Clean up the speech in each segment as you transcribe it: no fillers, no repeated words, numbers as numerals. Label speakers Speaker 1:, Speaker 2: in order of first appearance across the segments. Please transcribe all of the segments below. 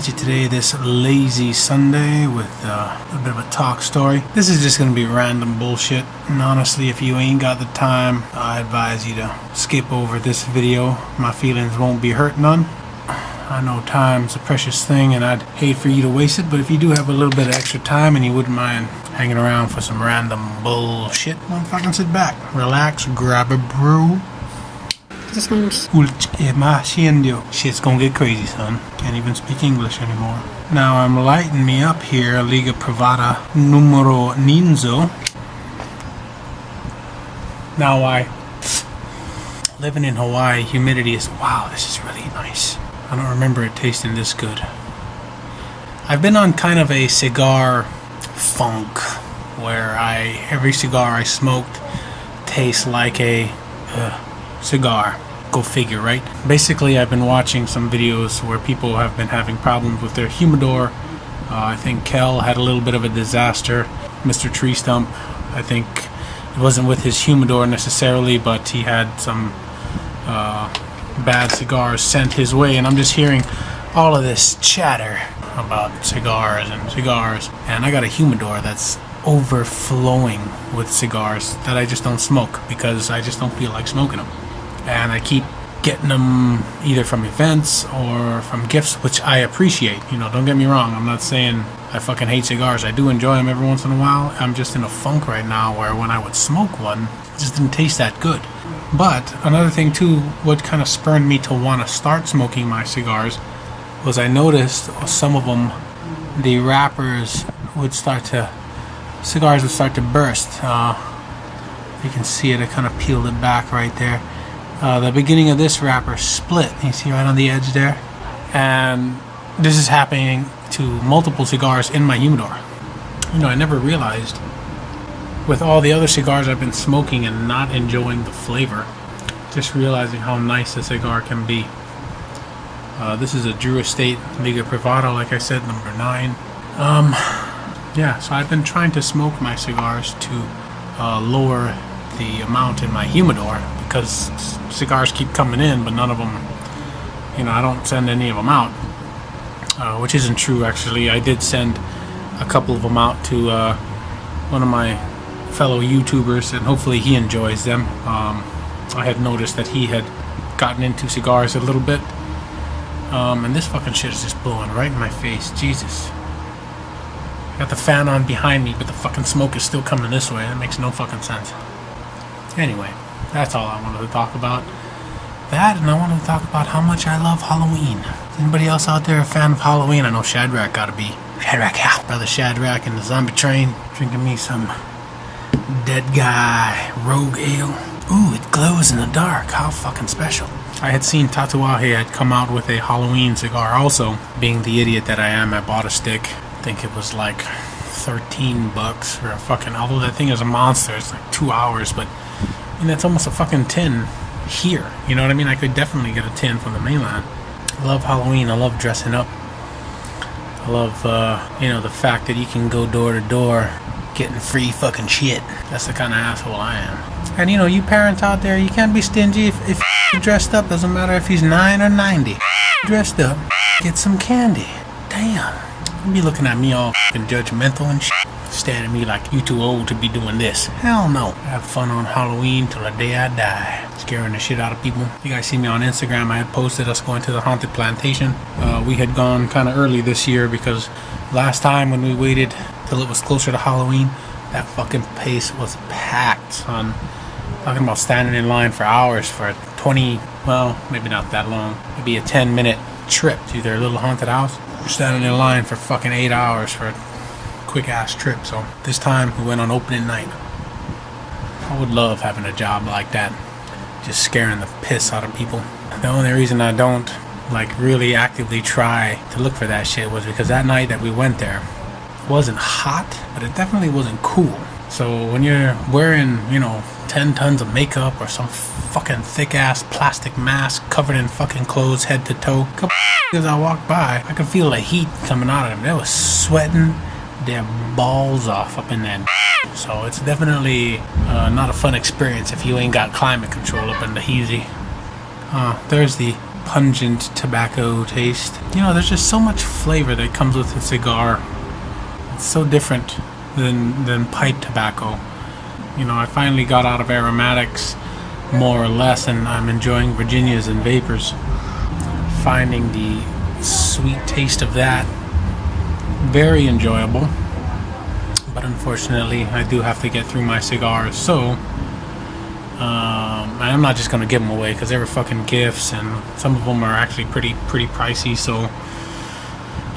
Speaker 1: at you today this lazy Sunday with a bit of a talk story. This is just going to be random bullshit, and honestly, if you ain't got the time, I advise you to skip over this video. My feelings won't be hurt none. I know time's a precious thing and I'd hate for you to waste it, but if you do have a little bit of extra time and you wouldn't mind hanging around for some random bullshit, don't fucking sit back, relax, grab a brew. Shit's gonna get crazy, son. Can't even speak English anymore. Now I'm lighting me up here, Liga Privada Numero Ninzo. Now living in Hawaii, humidity is, wow, this is really nice. I don't remember it tasting this good. I've been on kind of a cigar funk where every cigar I smoked tastes like a cigar. Go figure, right? Basically, I've been watching some videos where people have been having problems with their humidor. I think Kel had a little bit of a disaster. Mr. Tree Stump, I think it wasn't with his humidor necessarily, but he had some bad cigars sent his way, and I'm just hearing all of this chatter about cigars, and I got a humidor that's overflowing with cigars that I just don't smoke because I just don't feel like smoking them. And I keep getting them either from events or from gifts, which I appreciate. You know, don't get me wrong. I'm not saying I fucking hate cigars. I do enjoy them every once in a while. I'm just in a funk right now where when I would smoke one, it just didn't taste that good. But another thing too, what kind of spurred me to want to start smoking my cigars was I noticed some of them, the wrappers cigars would start to burst. You can see it, I kind of peeled it back right there. The beginning of this wrapper split, you see right on the edge there, and this is happening to multiple cigars in my humidor. You know, I never realized with all the other cigars I've been smoking and not enjoying the flavor, just realizing how nice a cigar can be. This is a Drew Estate Liga Privada, like I said, number 9. Yeah, so I've been trying to smoke my cigars to lower the amount in my humidor because cigars keep coming in, but none of them, you know, I don't send any of them out, which isn't true actually. I did send a couple of them out to one of my fellow YouTubers, and hopefully he enjoys them. I had noticed that he had gotten into cigars a little bit, and this fucking shit is just blowing right in my face. Jesus. Got the fan on behind me, but the fucking smoke is still coming this way. That makes no fucking sense. Anyway, that's all I wanted to talk about. That, and I wanted to talk about how much I love Halloween. Is anybody else out there a fan of Halloween? I know Shadrach gotta be. Shadrach, yeah. Brother Shadrach and the zombie train. Drinking me some Dead Guy Rogue Ale. Ooh, it glows in the dark. How fucking special. I had seen Tatuaje had come out with a Halloween cigar also. Being the idiot that I am, I bought a stick. I think it was like $13 for a fucking, although that thing is a monster, it's like 2 hours, but I mean, that's almost a fucking tin here, you know what I mean? I could definitely get a tin from the mainland. I love Halloween, I love dressing up. I love, you know, the fact that you can go door to door getting free fucking shit. That's the kind of asshole I am. And you know, you parents out there, you can't be stingy if you're dressed up, doesn't matter if he's 9 or 90. Dressed up, get some candy. Damn. You be looking at me all fucking judgmental and shit. Staring at me like you too old to be doing this. Hell no. I have fun on Halloween till the day I die. Scaring the shit out of people. You guys see me on Instagram. I had posted us going to the Haunted Plantation. We had gone kind of early this year because last time when we waited till it was closer to Halloween, that fucking place was packed, son. Talking about standing in line for hours for a 20, well, maybe not that long. Maybe a 10-minute trip to their little haunted house. We're standing in line for fucking 8 hours for a quick ass trip. So this time we went on opening night. I would love having a job like that, just scaring the piss out of people. The only reason I don't like really actively try to look for that shit was because that night that we went there, it wasn't hot, but it definitely wasn't cool. So when you're wearing, you know, 10 tons of makeup or some fucking thick ass plastic mask covered in fucking clothes head to toe, as I walked by, I could feel the heat coming out of them. They was sweating their balls off up in that. So it's definitely not a fun experience if you ain't got climate control up in the heezy. There's the pungent tobacco taste. You know, there's just so much flavor that comes with a cigar. It's so different than pipe tobacco. You know, I finally got out of aromatics more or less, and I'm enjoying Virginias and vapors. Finding the sweet taste of that very enjoyable. But unfortunately, I do have to get through my cigars, so I'm not just gonna give them away because they were fucking gifts, and some of them are actually pretty pricey. So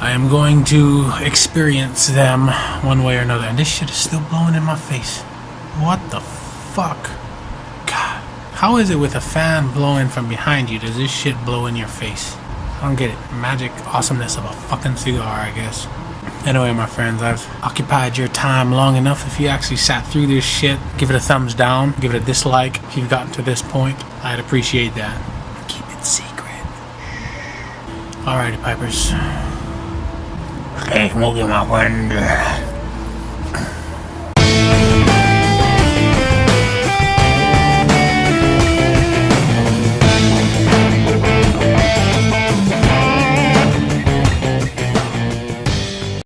Speaker 1: I am going to experience them one way or another. And this shit is still blowing in my face. What the fuck? God, how is it with a fan blowing from behind you? Does this shit blow in your face? I don't get it. Magic awesomeness of a fucking cigar, I guess. Anyway, my friends, I've occupied your time long enough. If you actually sat through this shit, give it a thumbs down, give it a dislike if you've gotten to this point. I'd appreciate that. Keep it secret. Alrighty, pipers. Hey, smoking, my friend.